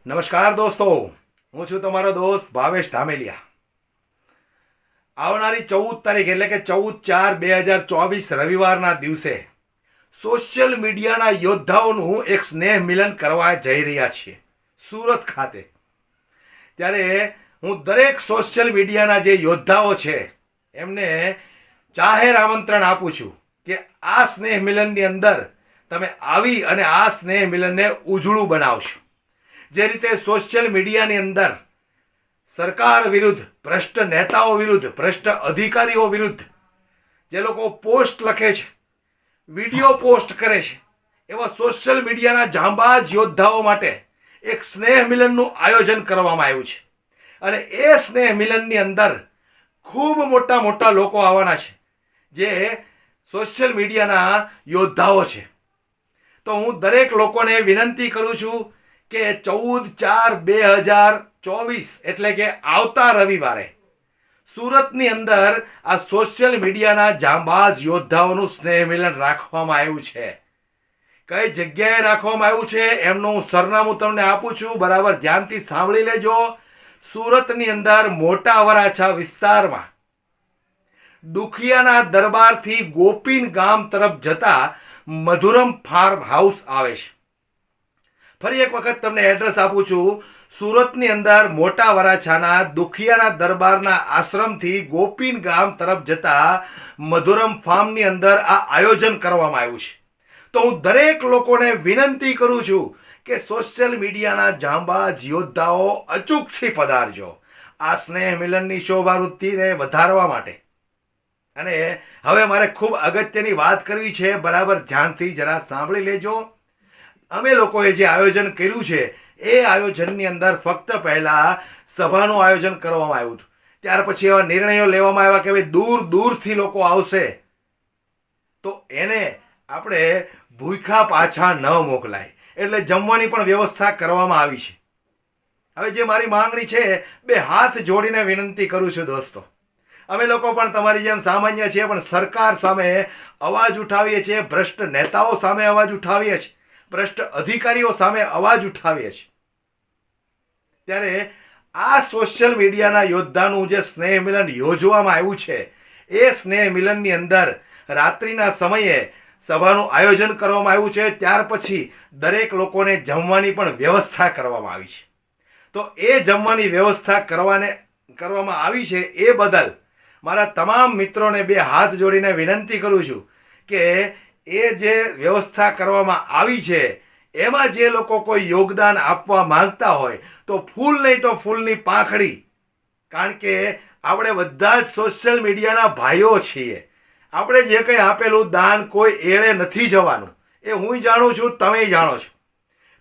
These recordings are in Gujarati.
નમસ્કાર દોસ્તો, હું છું તમારો દોસ્ત ભાવેશ ધામેલિયા. આવનારી 14 તારીખ એટલે કે 14/4/2024 રવિવારના દિવસે સોશિયલ મીડિયાના યોદ્ધાઓનું એક સ્નેહ મિલન કરવા જઈ રહ્યા છીએ સુરત ખાતે. ત્યારે હું દરેક સોશિયલ મીડિયાના જે યોદ્ધાઓ છે એમને જાહેર આમંત્રણ આપું છું કે આ સ્નેહ મિલનની અંદર તમે આવી અને આ સ્નેહ મિલનને ઉજળું બનાવશો. જે રીતે સોશિયલ મીડિયાની અંદર સરકાર વિરુદ્ધ, ભ્રષ્ટ નેતાઓ વિરુદ્ધ, ભ્રષ્ટ અધિકારીઓ વિરુદ્ધ જે લોકો પોસ્ટ લખે છે, વિડીયો પોસ્ટ કરે છે, એવા સોશિયલ મીડિયાના જાંબાજ યોદ્ધાઓ માટે એક સ્નેહ મિલનનું આયોજન કરવામાં આવ્યું છે. અને એ સ્નેહ મિલનની અંદર ખૂબ મોટા મોટા લોકો આવવાના છે જે સોશિયલ મીડિયાના યોદ્ધાઓ છે. તો હું દરેક લોકોને વિનંતી કરું છું કે 14/4/2024 એટલે કે આવતા રવિવારે સુરતની અંદર આ સોશિયલ મીડિયાના જાંબાજ યોદ્ધાઓનું સ્નેહ મિલન રાખવામાં આવ્યું છે. કઈ જગ્યાએ રાખવામાં આવ્યું છે એમનું હું સરનામું તમને આપું છું, બરાબર ધ્યાનથી સાંભળી લેજો. સુરતની અંદર મોટા વરાછા વિસ્તારમાં દુખિયાના દરબારથી ગોપીન ગામ તરફ જતા મધુરમ ફાર્મ હાઉસ આવે છે. ફરી એક વખત તમને એડ્રેસ આપું છું. સુરતની અંદર મોટા વરાછાના દુખિયાના દરબારના આશ્રમથી ગોપીન ગામ તરફ જતા મધુરમ ફાર્મની અંદર આ આયોજન કરવામાં આવ્યું છે. તો હું દરેક લોકોને વિનંતી કરું છું કે સોશિયલ મીડિયાના જાંબાજ યોદ્ધાઓ અચૂકથી પધારજો આ સ્નેહ મિલનની શોભાવૃદ્ધિને વધારવા માટે. અને હવે મારે ખૂબ અગત્યની વાત કરવી છે, બરાબર ધ્યાનથી જરા સાંભળી લેજો. અમે લોકોએ જે આયોજન કર્યું છે એ આયોજનની અંદર ફક્ત પહેલા સભાનું આયોજન કરવામાં આવ્યું હતું. ત્યાર પછી એવા નિર્ણયો લેવામાં આવ્યા કે ભાઈ દૂર દૂરથી લોકો આવશે તો એને આપણે ભૂખ્યા પાછા ન મોકલાય, એટલે જમવાની પણ વ્યવસ્થા કરવામાં આવી છે. હવે જે મારી માંગણી છે, બે હાથ જોડીને વિનંતી કરું છું દોસ્તો. અમે લોકો પણ તમારી જેમ સામાન્ય છીએ, પણ સરકાર સામે અવાજ ઉઠાવીએ છીએ, ભ્રષ્ટ નેતાઓ સામે અવાજ ઉઠાવીએ છીએ, ભ્રષ્ટ અધિકારીઓ સામે અવાજ ઉઠાવીએ છીએ. ત્યારે આ સોશિયલ મીડિયાના યોદ્ધાનું જે સ્નેહ મિલન યોજવામાં આવ્યું છે એ સ્નેહ મિલનની અંદર રાત્રિના સમયે સભાનું આયોજન કરવામાં આવ્યું છે. ત્યાર પછી દરેક લોકોને જમવાની પણ વ્યવસ્થા કરવામાં આવી છે. તો એ જમવાની વ્યવસ્થા કરવામાં આવી છે એ બદલ મારા તમામ મિત્રોને બે હાથ જોડીને વિનંતી કરું છું કે એ જે વ્યવસ્થા કરવામાં આવી છે એમાં જે લોકો કોઈ યોગદાન આપવા માંગતા હોય તો ફૂલ નહીં તો ફૂલની પાંખડી, કારણ કે આપણે બધા જ સોશિયલ મીડિયાના ભાઈઓ છીએ. આપણે જે કંઈ આપેલું દાન કોઈ એળે નથી જવાનું, એ હું જાણું છું, તમે જાણો છો.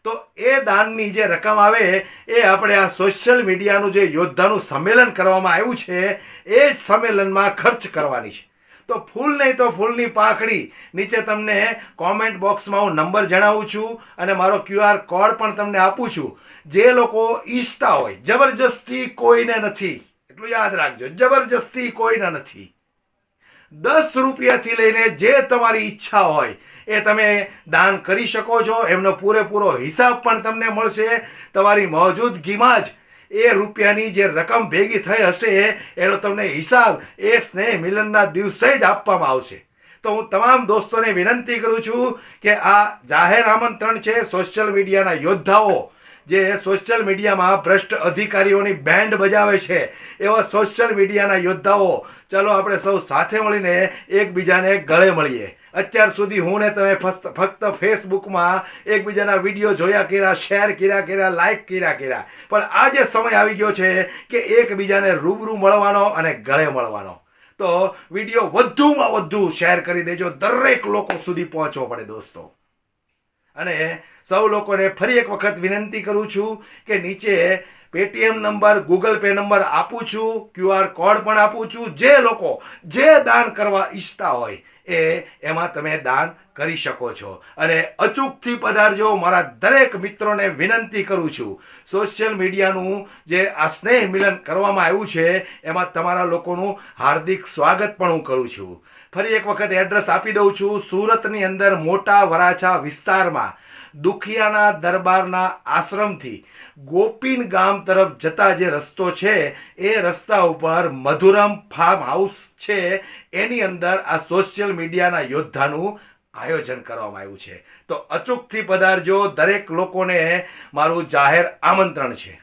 તો એ દાનની જે રકમ આવે એ આપણે આ સોશિયલ મીડિયાનું જે યોદ્ધાનું સંમેલન કરવામાં આવ્યું છે એ જ સંમેલનમાં ખર્ચ કરવાની છે. તો ફૂલ નહીં તો ફૂલની પાંખડી નીચે તમને કોમેન્ટ બોક્સમાં હું નંબર જણાવું છું અને મારો QR કોડ પણ તમને આપું છું. જે લોકો ઈચ્છતા હોય, જબરજસ્તી કોઈને નથી, એટલું યાદ રાખજો, જબરજસ્તી કોઈને નથી. 10 રૂપિયાથી લઈને જે તમારી ઈચ્છા હોય એ તમે દાન કરી શકો છો. એમનો પૂરેપૂરો હિસાબ પણ તમને મળશે. તમારી મોજૂદગીમાં જ એ રૂપિયાની જે રકમ ભેગી થઈ હશે એનો તમને હિસાબ એ સ્નેહ મિલનના દિવસે જ આપવામાં આવશે. તો હું તમામ દોસ્તોને વિનંતી કરું છું કે આ જાહેર આમંત્રણ છે. સોશિયલ મીડિયાના યોદ્ધાઓ જે સોશિયલ મીડિયામાં ભ્રષ્ટ અધિકારીઓની બેન્ડ બજાવે છે એવા સોશિયલ મીડિયાના યોદ્ધાઓ, ચલો આપણે સૌ સાથે મળીને એકબીજાને ગળે મળીએ. અત્યાર સુધી હું ને તમે ફક્ત ફેસબુકમાં એકબીજાના વિડીયો જોયા કર્યા, શેર કર્યા, લાઈક કર્યા, પણ આજે સમય આવી ગયો છે કે એકબીજાને રૂબરૂ મળવાનો અને ગળે મળવાનો. તો વિડીયો વધુમાં વધુ શેર કરી દેજો, દરેક લોકો સુધી પહોંચવો પડે દોસ્તો. અને સૌ લોકોને ફરી એક વખત વિનંતી કરું છું કે નીચે Paytm number, Google pay number આપું છું, QR કોડ પણ આપું છું. જે લોકો જે દાન કરવા ઈચ્છતા હોય એમાં તમે દાન કરી શકો છો. અને અચૂકથી પધારજો. મારા દરેક મિત્રોને વિનંતી કરું છું, સોશિયલ મીડિયાનું જે આ સ્નેહ મિલન કરવામાં આવ્યું છે એમાં તમારા લોકોનું હાર્દિક સ્વાગત પણ હું કરું છું. ફરી એક વખત એડ્રેસ આપી દઉં છું. સુરતની અંદર મોટા વરાછા વિસ્તારમાં દુખિયાના દરબારના આશ્રમથી ગોપીન ગામ તરફ જતા જે રસ્તો છે એ રસ્તા ઉપર મધુરમ ફાર્મ હાઉસ છે, એની અંદર આ સોશિયલ મીડિયાના યોદ્ધાનું આયોજન કરવામાં આવ્યું છે. તો અચૂકથી પધારજો. દરેક લોકોને મારું જાહેર આમંત્રણ છે.